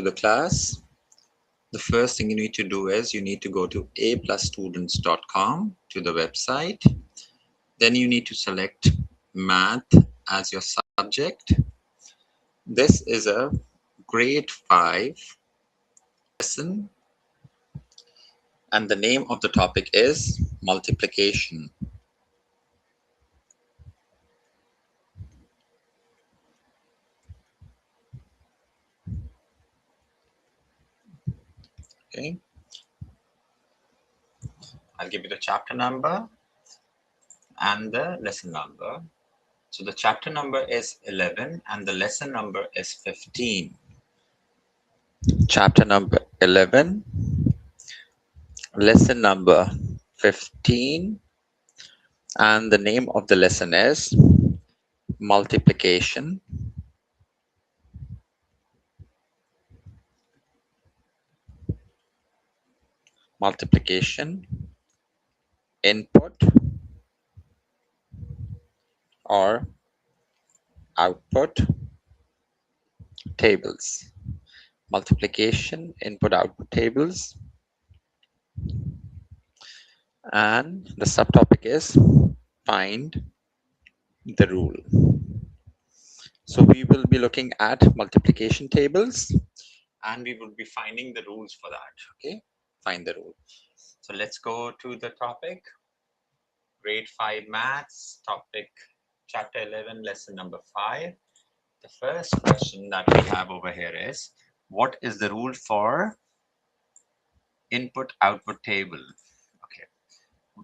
the class, the first thing you need to do is you need to go to aplusstudents.com to the website. Then you need to select math as your subject. This is a grade 5 lesson, and the name of the topic is multiplication. Okay, I'll give you the chapter number and the lesson number. So the chapter number is 11 and the lesson number is 15. Chapter number 11, lesson number 15, and the name of the lesson is multiplication. Multiplication, input or output tables. Multiplication, input, output tables. And the subtopic is find the rule. So we will be looking at multiplication tables and we will be finding the rules for that. Okay, find the rule. So let's go to the topic. Grade 5 maths, topic chapter 11, lesson number 5. The first question that we have over here is, what is the rule for input output table? Okay,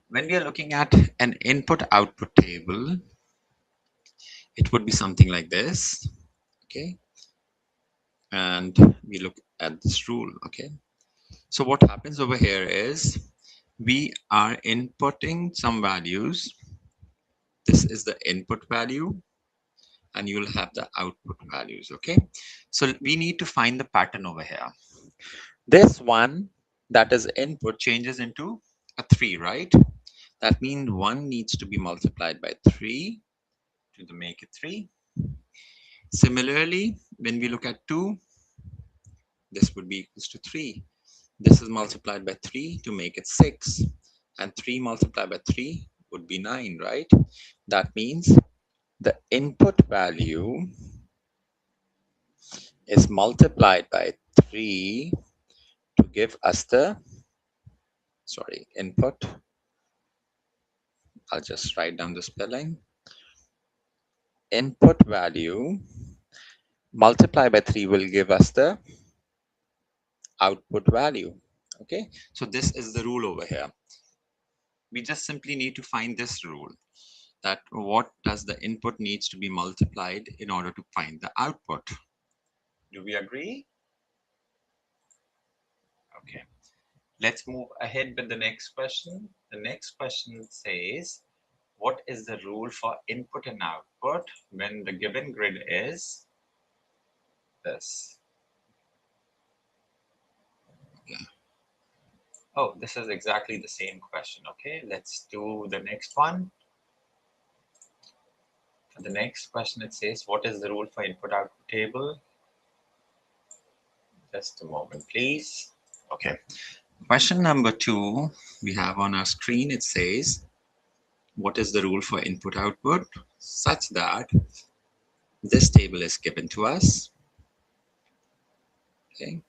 when we are looking at an input output table, it would be something like this. Okay, and we look at this rule. Okay, so what happens over here is we are inputting some values. This is the input value and you'll have the output values. Okay, so we need to find the pattern over here. This one that is input changes into a 3, right? That means 1 needs to be multiplied by 3 to make it 3. Similarly, when we look at 2, this would be equals to 3. This is multiplied by 3 to make it 6. And 3 multiplied by 3 would be 9, right? That means the input value is multiplied by 3 to give us the, input. I'll just write down the spelling. Input value multiplied by 3 will give us the output value. Okay, so this is the rule over here. We just simply need to find this rule, that what does the input needs to be multiplied in order to find the output. Do we agree? Okay, let's move ahead with the next question. The next question says, what is the rule for input and output when the given grid is this? Okay. Oh, this is exactly the same question. Okay, let's do the next one. For the next question, it says, what is the rule for input output table? Just a moment, please. Okay, question number 2 we have on our screen. It says, what is the rule for input output, such that this table is given to us. Okay,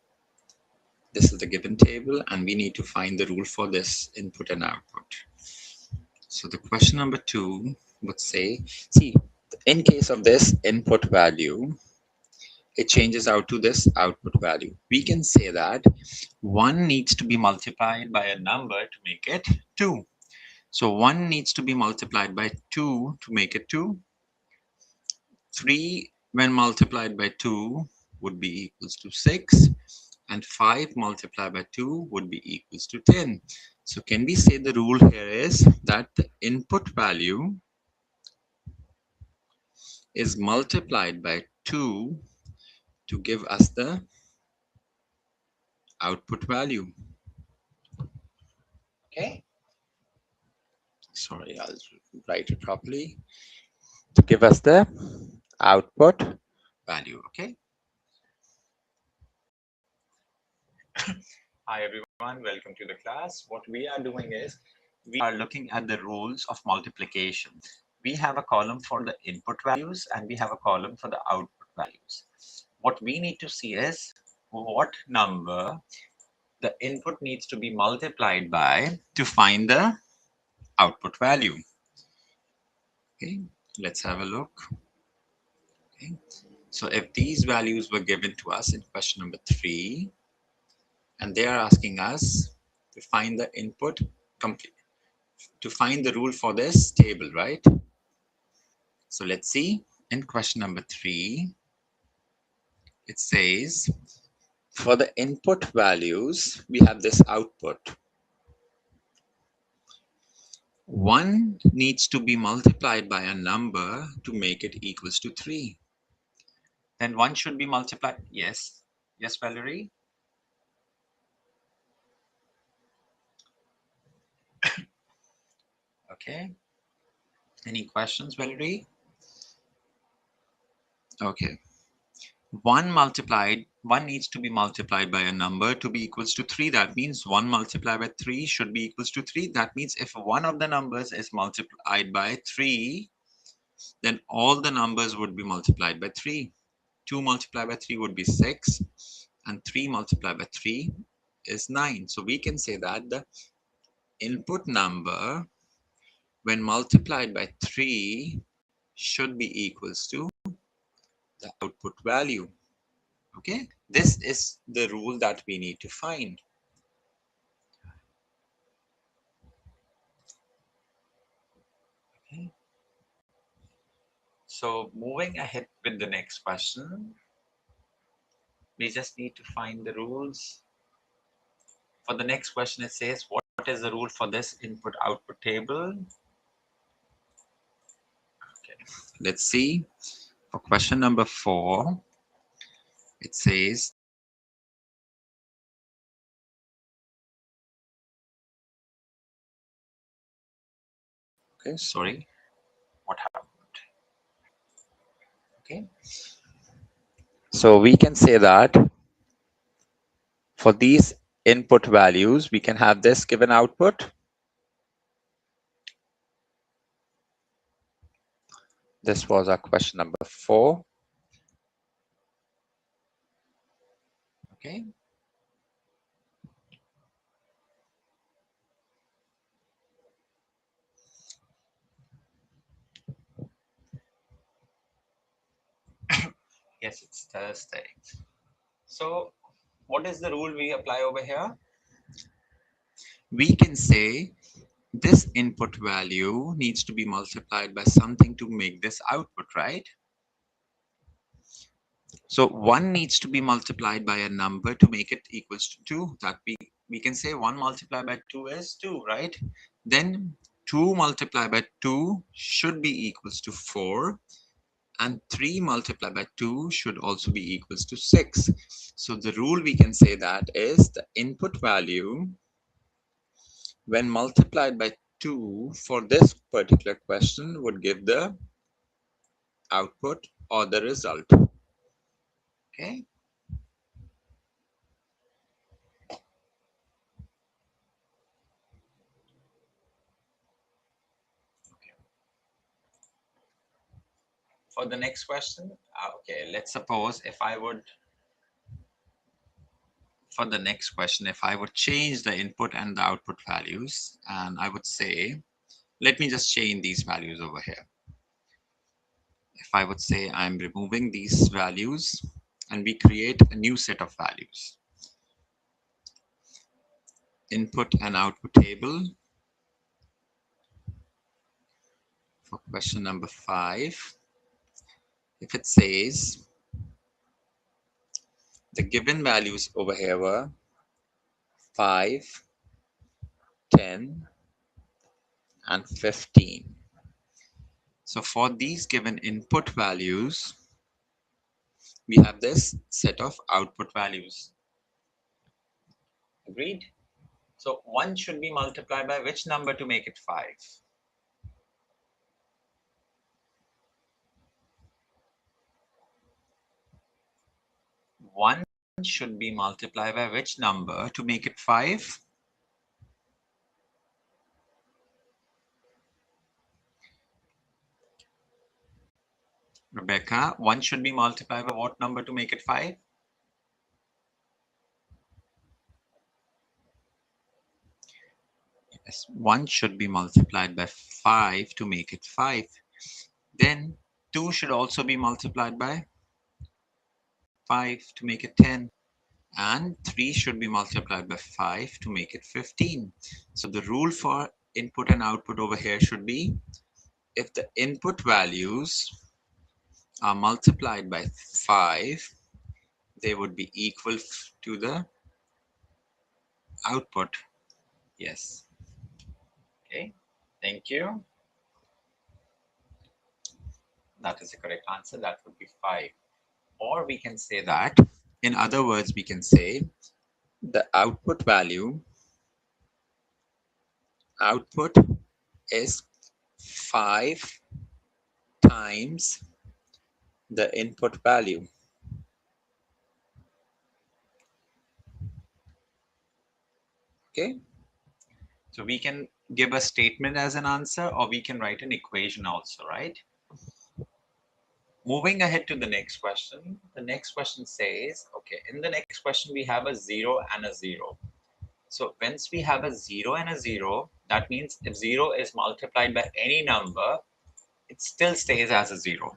this is the given table and we need to find the rule for this input and output. So the question number 2 would say, see, in case of this input value, it changes out to this output value. We can say that 1 needs to be multiplied by a number to make it 2. So 1 needs to be multiplied by 2 to make it 2. 3 when multiplied by 2 would be equals to 6. And 5 multiplied by 2 would be equals to 10. So can we say the rule here is that the input value is multiplied by 2 to give us the output value. Okay. Sorry, I'll write it properly. To give us the output value. Okay. Hi everyone, welcome to the class. What we are doing is we are looking at the rules of multiplication. We have a column for the input values and we have a column for the output values. What we need to see is what number the input needs to be multiplied by to find the output value. Okay, let's have a look. Okay, so if these values were given to us in question number 3, and they are asking us to find the input complete to find the rule for this table, right? So let's see. In question number 3, it says for the input values we have this output. 1 needs to be multiplied by a number to make it equals to 3. Then 1 should be multiplied. Yes, Valerie. Okay, any questions, Valerie? Okay, 1 needs to be multiplied by a number to be equals to 3. That means 1 multiplied by 3 should be equals to 3. That means if one of the numbers is multiplied by 3, then all the numbers would be multiplied by 3. 2 multiplied by 3 would be 6, and 3 multiplied by 3 is 9. So we can say that the input number when multiplied by 3 should be equals to the output value. Okay, this is the rule that we need to find. Okay, so moving ahead with the next question, we just need to find the rules. For the next question, it says, what is the rule for this input output table? Okay, let's see. For question number 4, it says, okay, sorry, what happened? Okay, so we can say that for these input values, we can have this given output. This was our question number 4. Okay. Yes, it's Thursday. So what is the rule we apply over here? We can say this input value needs to be multiplied by something to make this output, right? So 1 needs to be multiplied by a number to make it equals to 2. That we can say 1 multiplied by 2 is 2, right? Then 2 multiplied by 2 should be equals to 4. And 3 multiplied by 2 should also be equals to 6. So the rule we can say that is the input value when multiplied by 2 for this particular question would give the output or the result. Okay. For the next question, okay, let's suppose if I would, for the next question, if I would change the input and the output values, and I would say, let me just change these values over here. If I would say I'm removing these values and we create a new set of values. Input and output table for question number 5. If it says the given values over here were 5, 10, and 15. So for these given input values, we have this set of output values. Agreed? So 1 should be multiplied by which number to make it 5? 1 should be multiplied by which number to make it 5? Rebecca, 1 should be multiplied by what number to make it 5? Yes, 1 should be multiplied by 5 to make it 5. Then 2 should also be multiplied by 5 to make it 10. And 3 should be multiplied by 5 to make it 15. So the rule for input and output over here should be, if the input values are multiplied by 5, they would be equal to the output. Yes. Okay. Thank you. That is the correct answer. That would be 5. Or we can say that, in other words, we can say the output value, output is 5 times the input value. Okay. So we can give a statement as an answer, or we can write an equation also, right? Moving ahead to the next question. The next question says, okay, in the next question, we have a 0 and a 0. So once we have a 0 and a 0, that means if 0 is multiplied by any number, it still stays as a 0.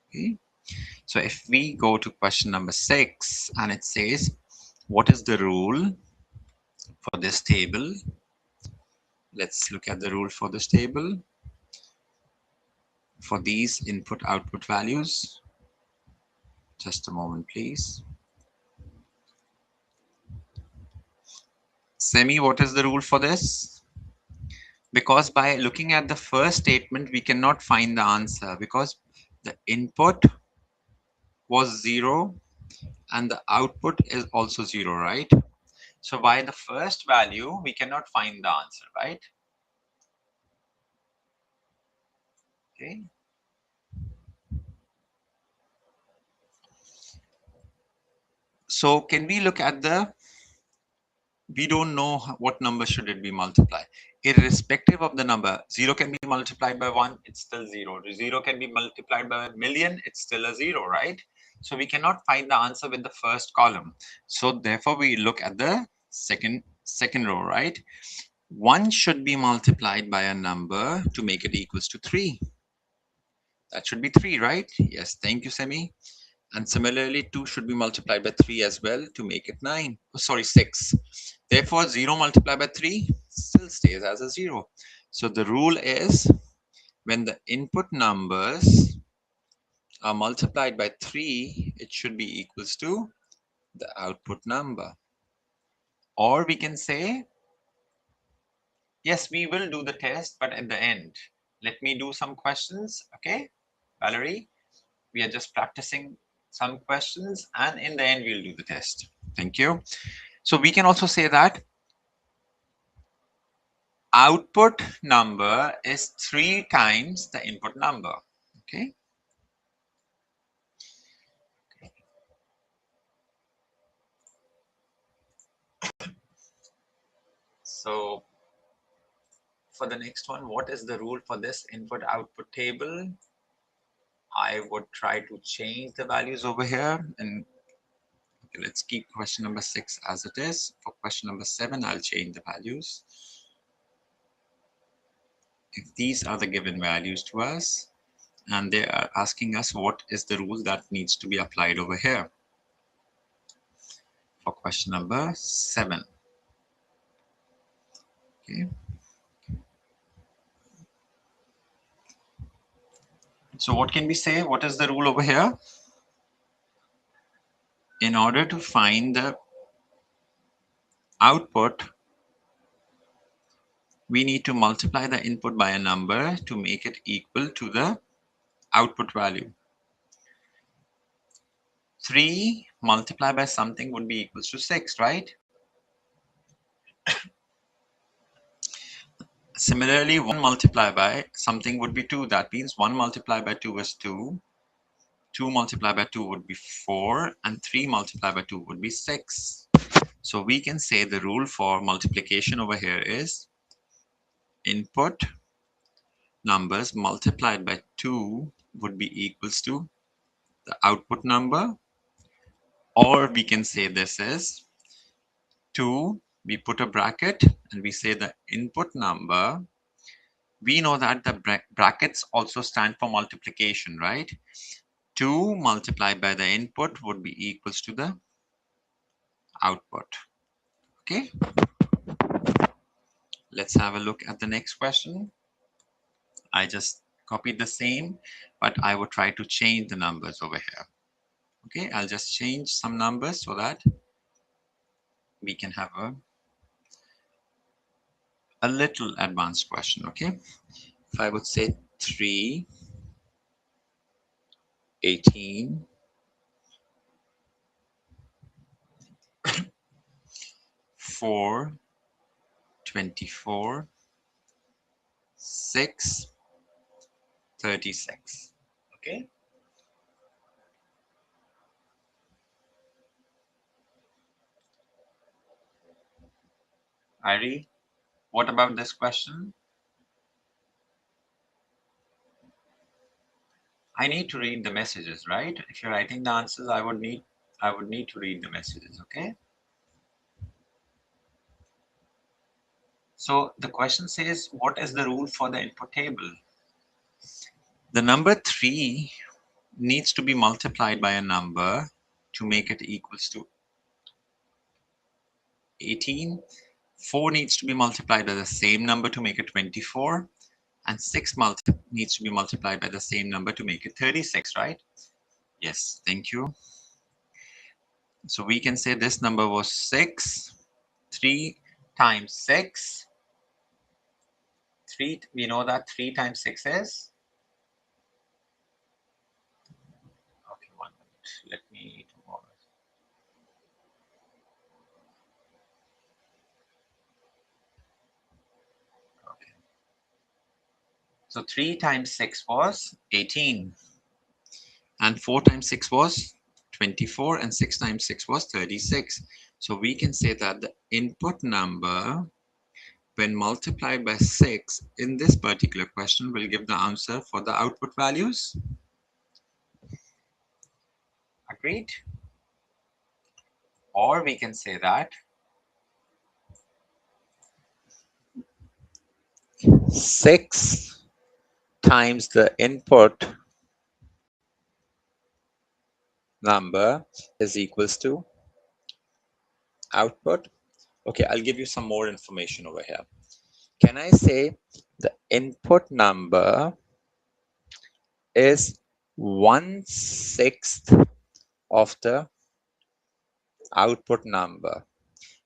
Okay. So if we go to question number 6, and it says, what is the rule for this table? Let's look at the rule for this table. For these input output values. Just a moment, please. Semi, what is the rule for this? Because by looking at the first statement, we cannot find the answer because the input was 0 and the output is also 0, right? So by the first value, we cannot find the answer, right? Okay. So can we look at we don't know what number should it be multiplied. Irrespective of the number, 0 can be multiplied by 1, it's still 0. 0 can be multiplied by a million, it's still a 0, right? So we cannot find the answer with the first column. So therefore we look at the second row, right? 1 should be multiplied by a number to make it equals to 3. That should be 3, right? Yes, thank you, Semi. And similarly, 2 should be multiplied by 3 as well to make it 9. Oh, sorry, 6. Therefore, 0 multiplied by 3 still stays as a 0. So the rule is, when the input numbers are multiplied by 3, it should be equals to the output number. Or we can say, yes, we will do the test, but at the end. Let me do some questions, okay? Valerie, we are just practicing some questions, and in the end, we'll do the test. Thank you. So we can also say that output number is 3 times the input number. Okay. So for the next one, what is the rule for this input output table? I would try to change the values over here, and okay, let's keep question number 6 as it is. For question number 7, I'll change the values. If these are the given values to us, and they are asking us what is the rule that needs to be applied over here for question number 7. Okay. So what can we say? What is the rule over here? In order to find the output, we need to multiply the input by a number to make it equal to the output value. 3 multiplied by something would be equals to 6, right? Similarly, 1 multiplied by something would be 2. That means 1 multiplied by 2 is 2. 2 multiplied by 2 would be 4, and 3 multiplied by 2 would be 6. So we can say the rule for multiplication over here is input numbers multiplied by 2 would be equals to the output number, or we can say this is 2, we put a bracket and we say the input number. We know that the brackets also stand for multiplication, right? 2 multiplied by the input would be equals to the output. Okay, let's have a look at the next question. I just copied the same, but I would try to change the numbers over here. Okay, I'll just change some numbers so that we can have a little advanced question. Okay, if I would say 3, 18, 4, 24, 6, 36. Okay, Ari, what about this question? I need to read the messages, right? If you're writing the answers, I would need to read the messages. Okay, so the question says, what is the rule for the input table? The number 3 needs to be multiplied by a number to make it equals to 18. 4 needs to be multiplied by the same number to make it 24. And 6 needs to be multiplied by the same number to make it 36, right? Yes, thank you. So we can say this number was 6. 3 times 6. 3, we know that 3 times 6 is? Okay, 1 minute. Let me do more. Okay. So 3 times 6 was 18. And 4 times 6 was 24. And 6 times 6 was 36. So we can say that the input number, when multiplied by 6 in this particular question, will give the answer for the output values. Agreed? Or we can say that 6 times the input number is equals to output. Okay, I'll give you some more information over here. Can I say the input number is 1/6 of the output number?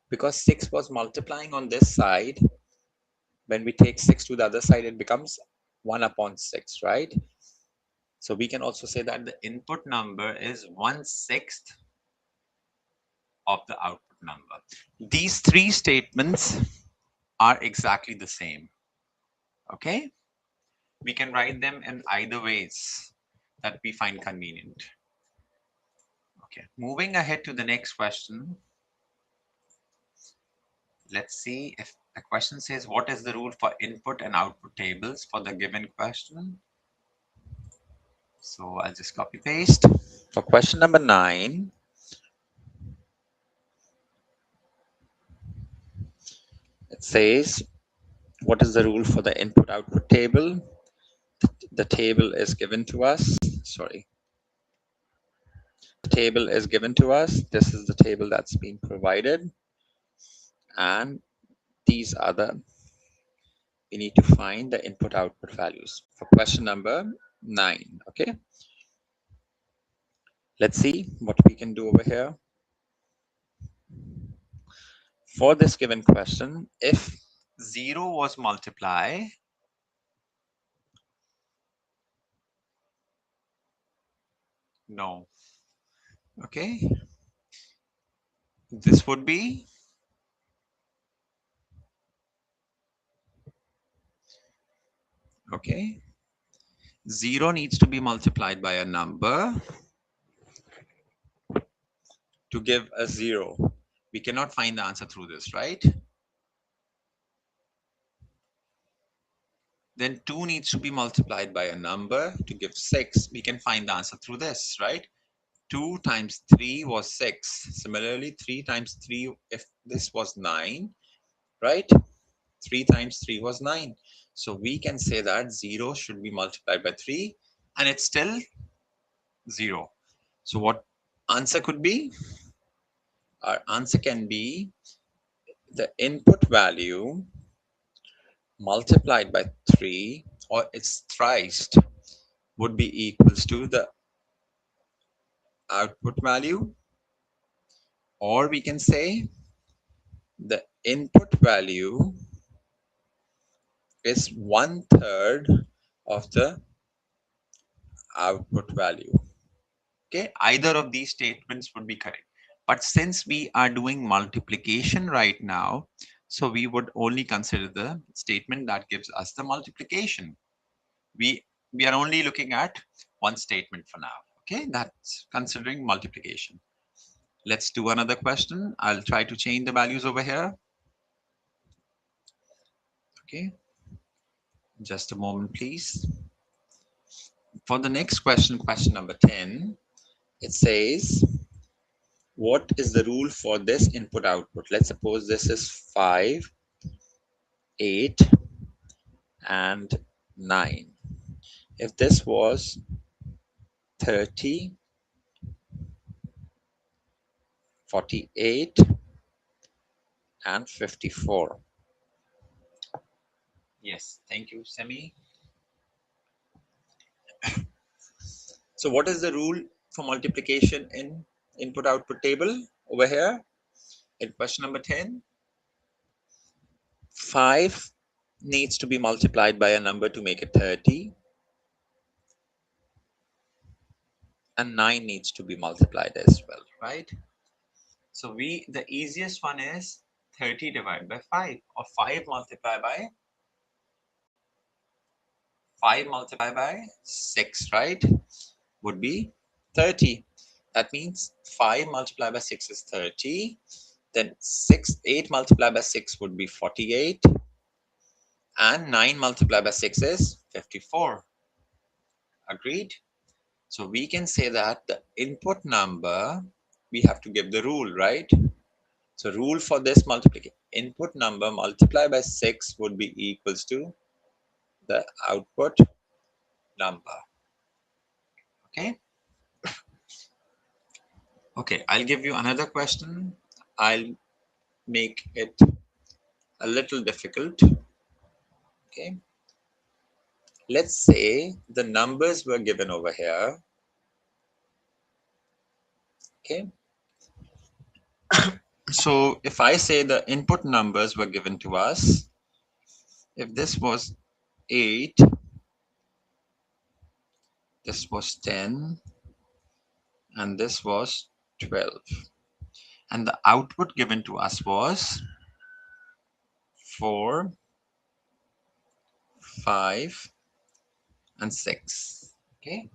Because 6 was multiplying on this side. When we take 6 to the other side, it becomes 1/6, right? So we can also say that the input number is 1/6 of the output number. These 3 statements are exactly the same. Okay? We can write them in either ways that we find convenient. Okay, moving ahead to the next question. Let's see if the question says, what is the rule for input and output tables for the given question? So I'll just copy paste. For question number 9, it says, what is the rule for the input output table? The table is given to us. Sorry. The table is given to us. This is the table that's been provided. And these are we need to find the input output values for question number 9. Okay. Let's see what we can do over here. For this given question, if 0 was multiply, no. Okay. This would be okay. 0 needs to be multiplied by a number to give a 0. We cannot find the answer through this, right? Then 2 needs to be multiplied by a number to give 6. We can find the answer through this, right? 2 times 3 was 6. Similarly, 3 times 3, if this was 9, right? 3 times 3 was 9. So we can say that 0 should be multiplied by 3 and it's still 0. So what answer could be? Our answer can be the input value multiplied by 3 or its thrice would be equals to the output value, or we can say the input value is 1/3 of the output value. Okay, either of these statements would be correct. But since we are doing multiplication right now, so we would only consider the statement that gives us the multiplication. We we are only looking at one statement for now. Okay, that's considering multiplication. Let's do another question. I'll try to change the values over here. Okay, just a moment, please. For the next question, question number 10, it says, what is the rule for this input output? Let's suppose this is 5, 8, and 9. If this was 30, 48, and 54. Yes, thank you, Semi. So what is the rule for multiplication in input output table over here in question number 10? 5 needs to be multiplied by a number to make it 30, and 9 needs to be multiplied as well, right? So the easiest one is 30 divided by 5, or 5 multiplied by 6, right? Would be 30. That means 5 multiplied by 6 is 30. Then 8 multiplied by 6 would be 48. And 9 multiplied by 6 is 54. Agreed? So we can say that the input number, we have to give the rule, right? So rule for this multiplication, input number multiplied by 6 would be equals to the output number. Okay. Okay, I'll give you another question. I'll make it a little difficult. Okay. Let's say the numbers were given over here. Okay. So if I say the input numbers were given to us, if this was 8, this was 10, and this was 12. And the output given to us was 4, 5, and 6. Okay.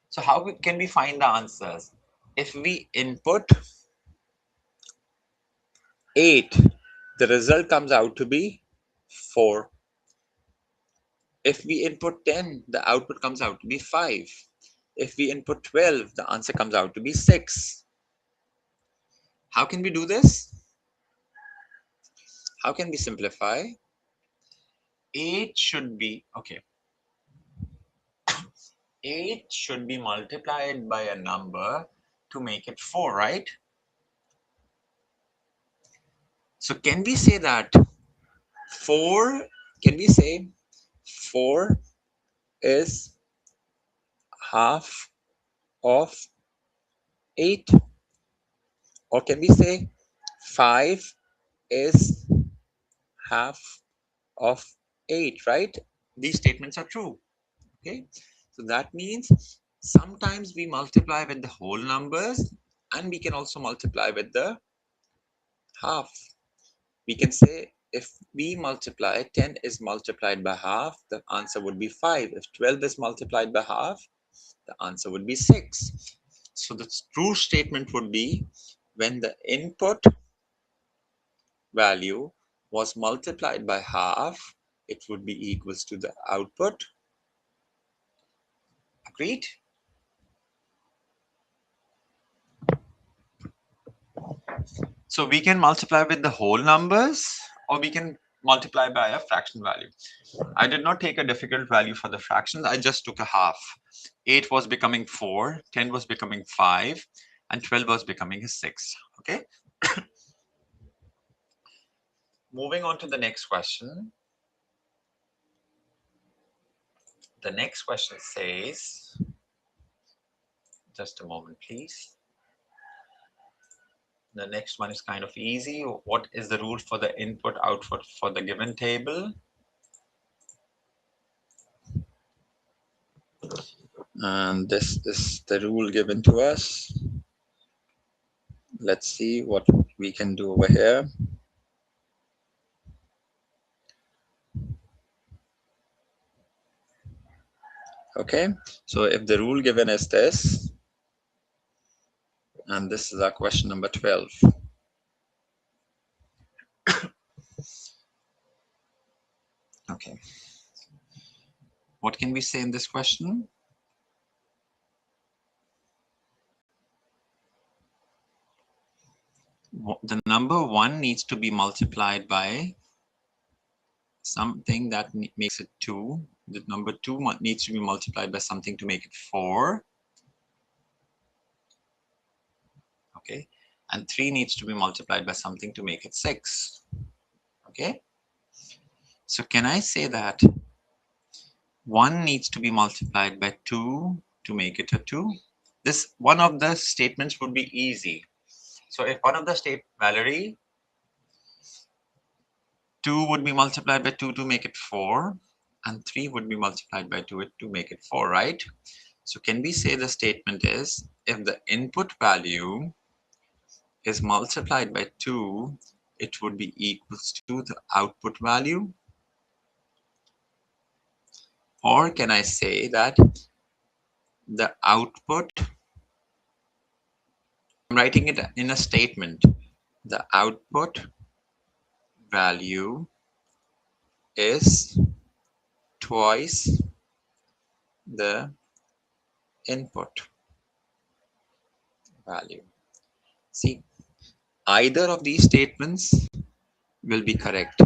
So how can we find the answers? If we input 8, the result comes out to be 4. If we input 10, the output comes out to be 5. If we input 12, the answer comes out to be 6. How can we do this? How can we simplify? 8 should be, okay. 8 should be multiplied by a number to make it 4, right? So can we say that 4, can we say 4 is half of 8? Or can we say 5 is half of 8, right? These statements are true. Okay, so that means sometimes we multiply with the whole numbers, and we can also multiply with the half. We can say if we multiply 10 is multiplied by half, the answer would be 5. If 12 is multiplied by half, the answer would be 6. So the true statement would be when the input value was multiplied by half, it would be equals to the output. Agreed? So we can multiply with the whole numbers, or we can multiply by a fraction value. I did not take a difficult value for the fractions. I just took a half. 8 was becoming 4, 10 was becoming 5, and 12 was becoming a 6. Okay. Moving on to the next question. The next question says, just a moment, please. The next one is kind of easy. What is the rule for the input output for the given table? And this is the rule given to us. Let's see what we can do over here. Okay, so if the rule given is this, and this is our question number 12. Okay, what can we say in this question? The number 1 needs to be multiplied by something that makes it 2. The number 2 needs to be multiplied by something to make it 4. Okay, and 3 needs to be multiplied by something to make it 6. Okay, so can I say that 1 needs to be multiplied by 2 to make it a 2? This one of the statements would be easy. So if one of the Valerie, 2 would be multiplied by 2 to make it 4, and 3 would be multiplied by 2 to make it 4, right? So can we say the statement is, if the input value is multiplied by 2, it would be equals to the output value? Or can I say that the output, I'm writing it in a statement, the output value is twice the input value. See, either of these statements will be correct.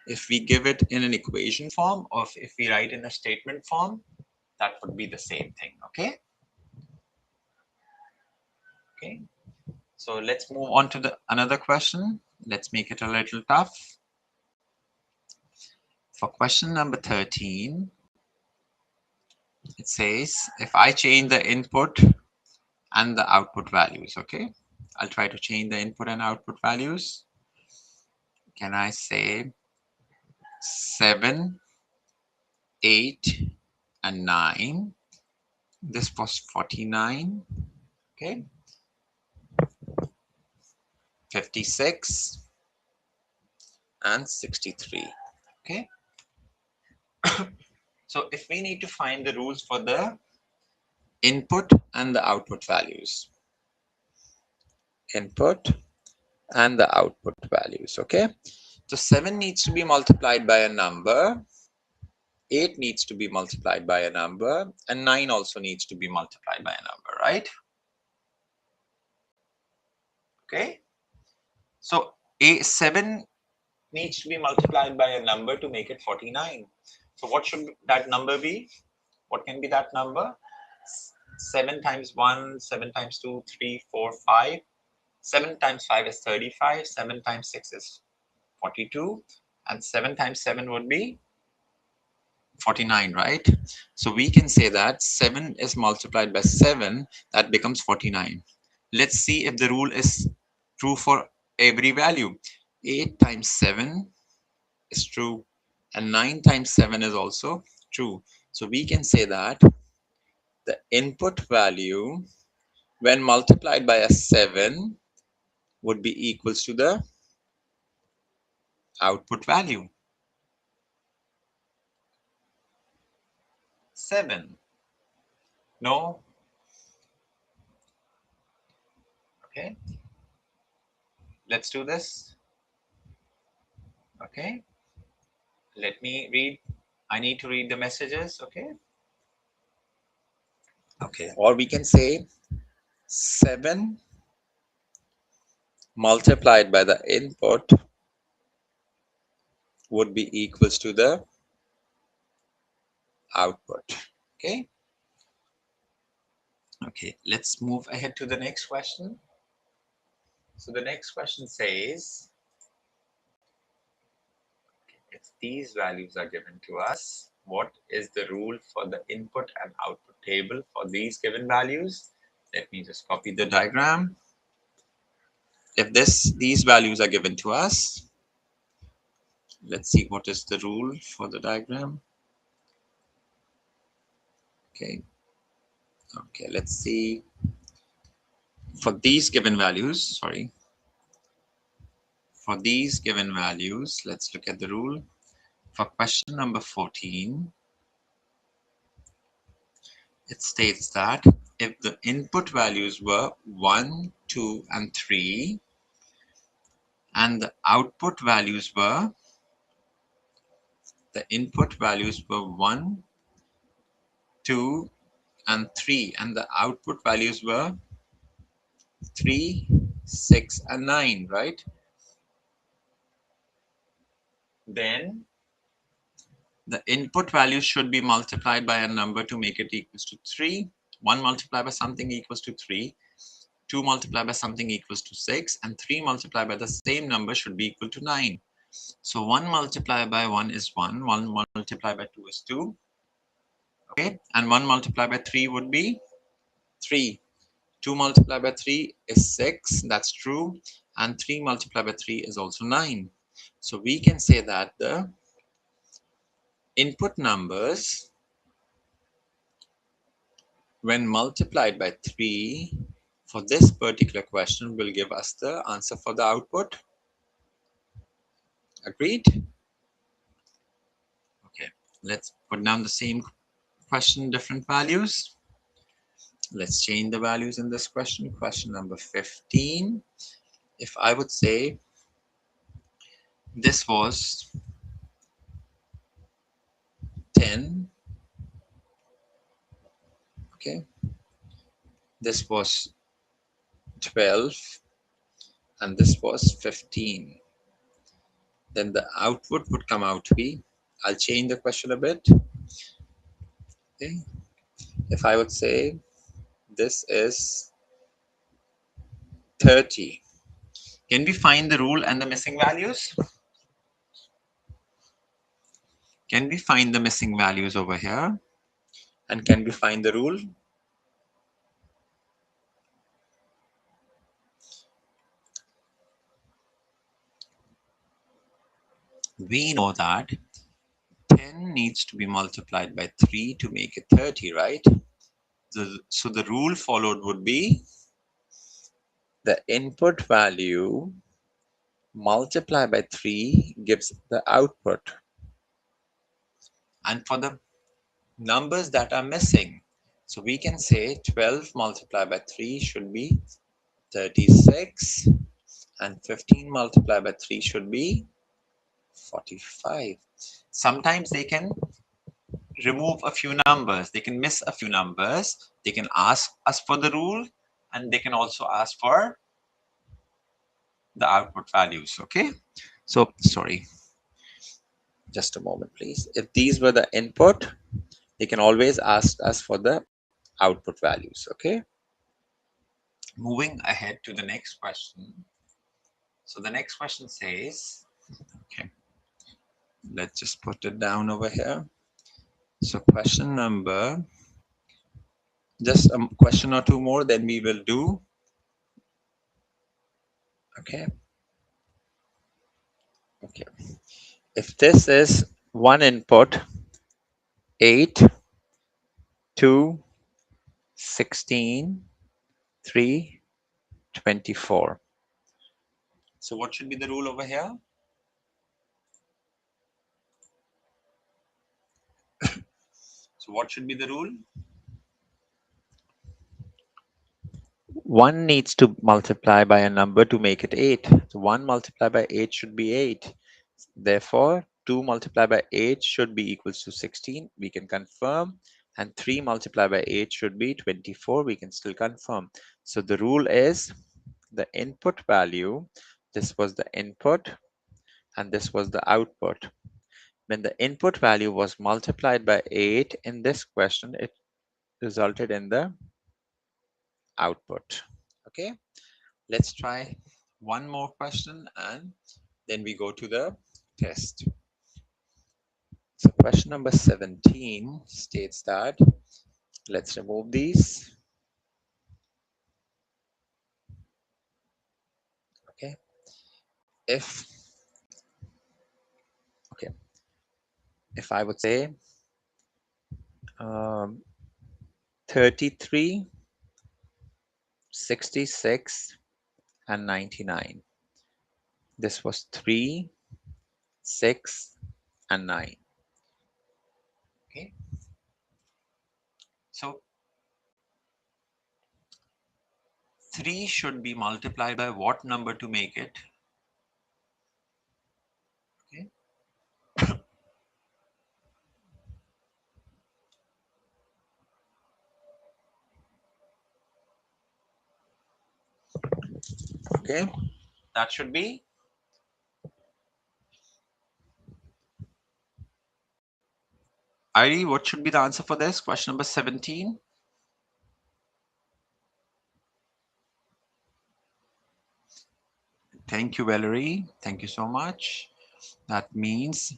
If we give it in an equation form, or if we write in a statement form, that would be the same thing. Okay. Okay. So let's move on to the another question. Let's make it a little tough. For question number 13, it says, if I change the input and the output values, okay, I'll try to change the input and output values. Can I say 7, 8, and 9? This was 49, okay, 56, and 63, okay. So if we need to find the rules for the input and the output values, input and the output values, okay. So 7 needs to be multiplied by a number, 8 needs to be multiplied by a number, and 9 also needs to be multiplied by a number, right? Okay. So 7 needs to be multiplied by a number to make it 49. So what should that number be? What can be that number? 7 times 1, 7 times 2, 3, 4, 5. 7 times 5 is 35. 7 times 6 is 42. And 7 times 7 would be 49, right? So we can say that 7 is multiplied by 7, that becomes 49. Let's see if the rule is true for every value. 8 times 7 is true, and 9 times 7 is also true. So we can say that the input value when multiplied by a 7 would be equals to the output value. 7. No. Okay. Let's do this. Okay. Let me read. I need to read the messages. Okay. Okay. Or we can say 7 multiplied by the input would be equals to the output. Okay. Okay. Let's move ahead to the next question. So the next question says, if these values are given to us, what is the rule for the input and output table for these given values? Let me just copy the diagram. If these values are given to us, let's see what is the rule for the diagram. Okay. Okay, let's see. For these given values, for these given values, let's look at the rule. For question number 14, it states that if the input values were 1, 2, and 3, and the output values were, the input values were 1, 2, and 3, and the output values were 3, 6, and 9, right? Then the input value should be multiplied by a number to make it equals to 3. 1 multiplied by something equals to 3. 2 multiplied by something equals to 6. And 3 multiplied by the same number should be equal to 9. So 1 multiplied by 1 is 1. 1 multiplied by 2 is 2. Okay. And 1 multiplied by 3 would be 3. 2 multiplied by 3 is 6. That's true. And 3 multiplied by 3 is also 9. So we can say that the input numbers, when multiplied by 3 for this particular question, will give us the answer for the output. Agreed? Okay, let's put down the same question, different values. Let's change the values in this question. Question number 15. If I would say this was 10, okay, this was 12, and this was 15, then the output would come out to be, I'll change the question a bit. Okay, if I would say this is 30, can we find the rule and the missing values? Can we find the missing values over here? And can we find the rule? We know that 10 needs to be multiplied by 3 to make it 30, right? So the rule followed would be the input value multiplied by 3 gives the output. And for the numbers that are missing, so we can say 12 multiplied by 3 should be 36, and 15 multiplied by 3 should be 45. Sometimes they can remove a few numbers, they can miss a few numbers, they can ask us for the rule, and they can also ask for the output values. Okay, so sorry, just a moment please. If these were the input, they can always ask us for the output values. Okay, moving ahead to the next question. So the next question says, okay, let's just put it down over here. So question number, just a question or two more, then we will do. Okay. Okay. If this is one input, 8, 2, 16, 3, 24. So what should be the rule over here? So what should be the rule? One needs to multiply by a number to make it 8. So 1 multiplied by 8 should be 8. Therefore, 2 multiplied by 8 should be equals to 16. We can confirm. And 3 multiplied by 8 should be 24. We can still confirm. So the rule is the input value, this was the input, and this was the output. When the input value was multiplied by 8 in this question, it resulted in the output. Okay, let's try one more question and then we go to the test. So question number 17 states that, let's remove these. Okay, if okay, if I would say 33, 66, and 99. This was 3, 6, and 9. Okay, so 3 should be multiplied by what number to make it? Okay. Okay, that should be Iri, what should be the answer for this? Question number 17. Thank you, Valerie. Thank you so much. That means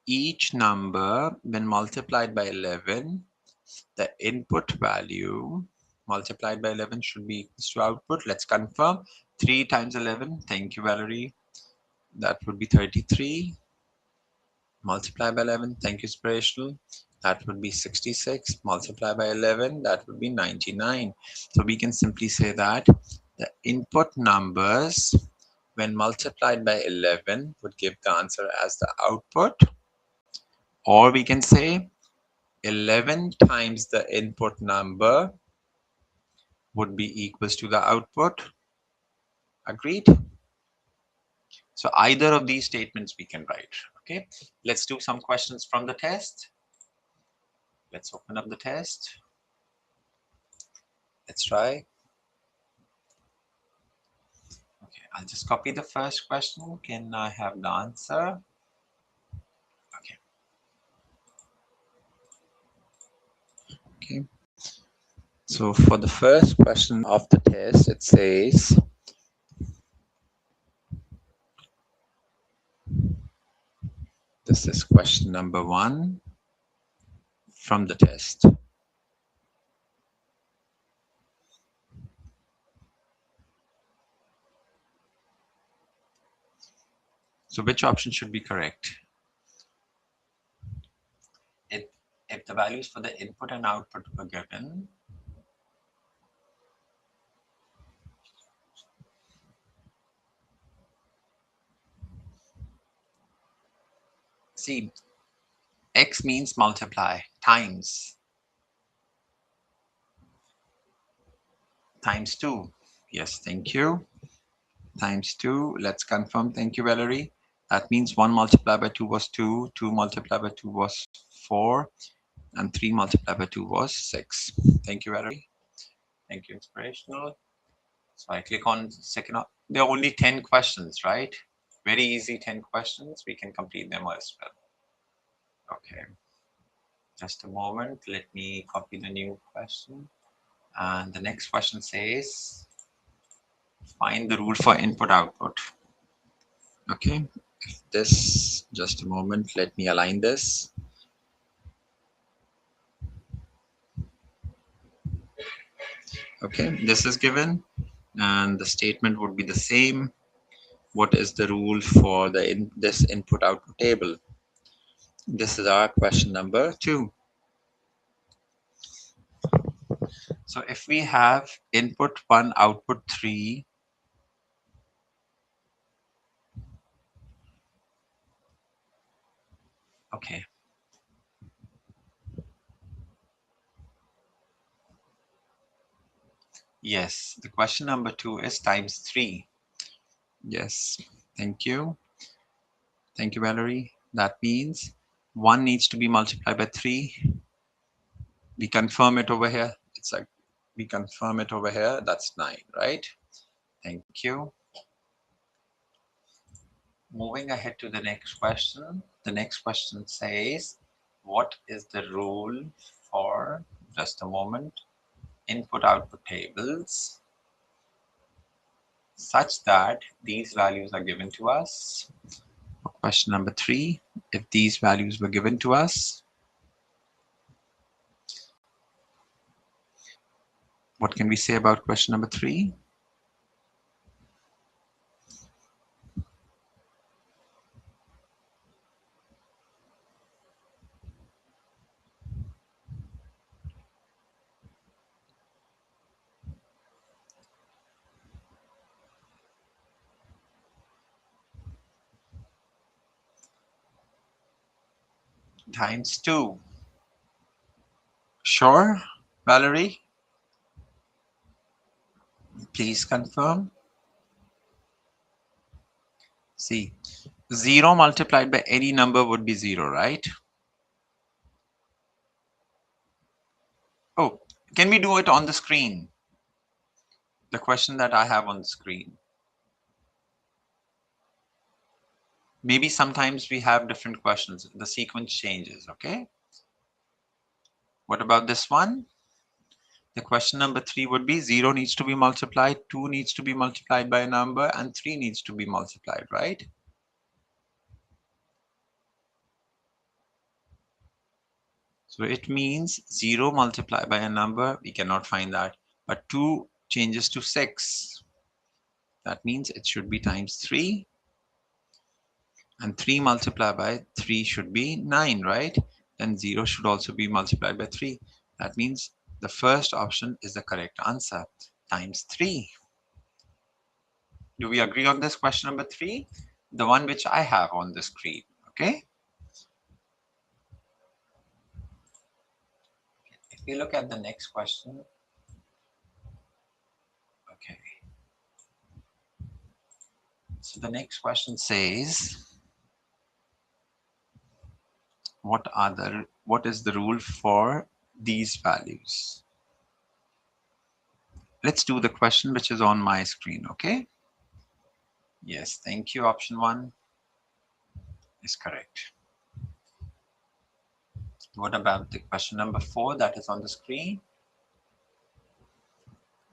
each number, when multiplied by 11, the input value multiplied by 11 should be equals to output. Let's confirm. 3 times 11. Thank you, Valerie. That would be 33. Multiply by 11. Thank you, Inspirational. That would be 66. Multiply by 11. That would be 99. So we can simply say that the input numbers when multiplied by 11 would give the answer as the output. Or we can say 11 times the input number would be equals to the output. Agreed? So either of these statements we can write. Okay, let's do some questions from the test. Let's open up the test. Let's try. Okay, I'll just copy the first question. Can I have the answer? Okay. Okay. So for the first question of the test, it says, this is question number 1 from the test. So which option should be correct? If the values for the input and output were given, see, x means multiply, times 2. Yes, thank you. Times 2. Let's confirm. Thank you, Valerie. That means 1 multiplied by 2 was 2, 2 multiplied by 2 was 4, and 3 multiplied by 2 was 6. Thank you, Valerie. Thank you, Inspirational. So I click on second. There are only 10 questions, right? Very easy 10 questions. We can complete them as well. Okay. Just a moment. Let me copy the new question. And the next question says, find the rule for input output. Okay. This, just a moment. Let me align this. Okay. This is given. And the statement would be the same. What is the rule for this input output table? This is our question number 2. So if we have input 1, output 3, okay. Yes, the question number 2 is times 3. Yes, thank you. Thank you, Valerie. That means 1 needs to be multiplied by 3. We confirm it over here. It's like we confirm it over here. That's 9, right? Thank you. Moving ahead to the next question. The next question says, what is the rule for, just a moment, input-output tables such that these values are given to us? Question number 3, if these values were given to us, what can we say about question number 3? Times 2. Sure, Valerie? Please confirm. See, 0 multiplied by any number would be 0, right? Oh, can we do it on the screen? The question that I have on the screen. Maybe sometimes we have different questions. The sequence changes, okay? What about this one? The question number 3 would be 0 needs to be multiplied, 2 needs to be multiplied by a number, and 3 needs to be multiplied, right? So it means 0 multiplied by a number, we cannot find that. But 2 changes to 6. That means it should be times 3. And 3 multiplied by 3 should be 9, right? Then 0 should also be multiplied by 3. That means the first option is the correct answer, times 3. Do we agree on this question number 3? The one which I have on the screen, okay? If we look at the next question, okay. So the next question says, what is the rule for these values? Let's do the question which is on my screen, okay? Yes, thank you. Option 1 is correct. What about the question number 4 that is on the screen?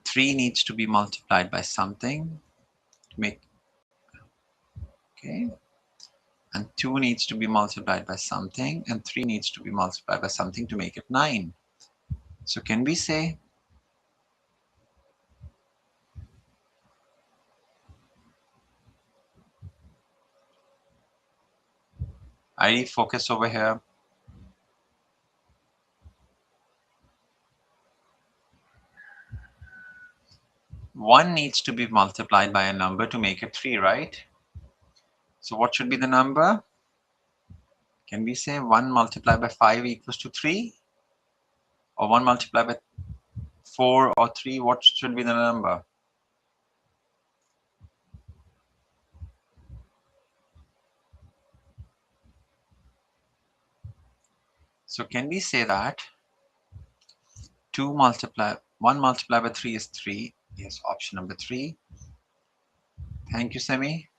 3 needs to be multiplied by something to make, okay? And 2 needs to be multiplied by something, and 3 needs to be multiplied by something to make it 9. So can we say I focus over here? One needs to be multiplied by a number to make it 3, right? So what should be the number? Can we say 1 multiplied by 5 equals to 3? Or 1 multiplied by 4 or 3, what should be the number? So can we say that 1 multiplied by 3 is 3? Yes, option number 3. Thank you, Semi.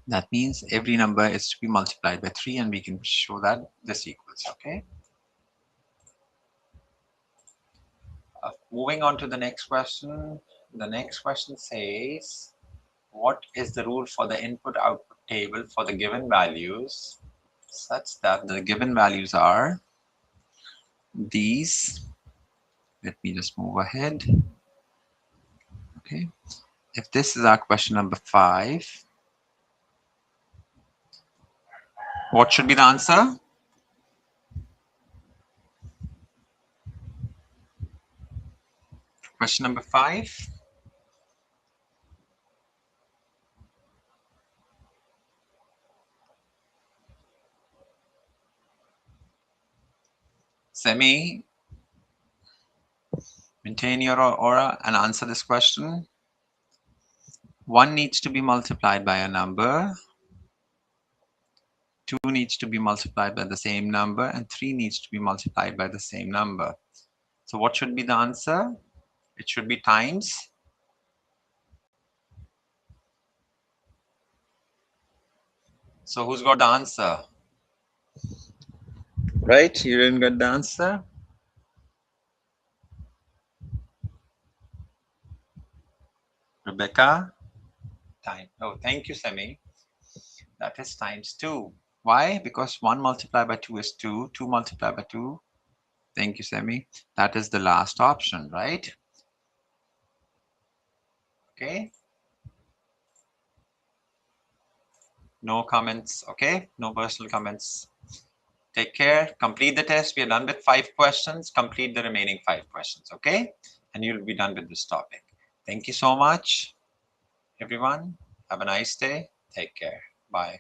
That means every number is to be multiplied by 3, and we can show that this equals, okay? Moving on to the next question. The next question says, what is the rule for the input-output table for the given values such that the given values are these? Let me just move ahead. Okay. If this is our question number 5, what should be the answer? Question number 5. Semi, Maintain your aura and answer this question. 1 needs to be multiplied by a number. 2 needs to be multiplied by the same number, and 3 needs to be multiplied by the same number. So what should be the answer? It should be times. So who's got the answer? Right? You didn't get the answer? Rebecca? Time. Oh, thank you, Semi. That is times 2. Why? Because 1 multiplied by 2 is 2. 2 multiplied by 2. Thank you, Semi. That is the last option, right? Okay. No comments. Okay. No personal comments. Take care. Complete the test. We are done with 5 questions. Complete the remaining 5 questions. Okay. And you'll be done with this topic. Thank you so much, everyone. Have a nice day. Take care. Bye.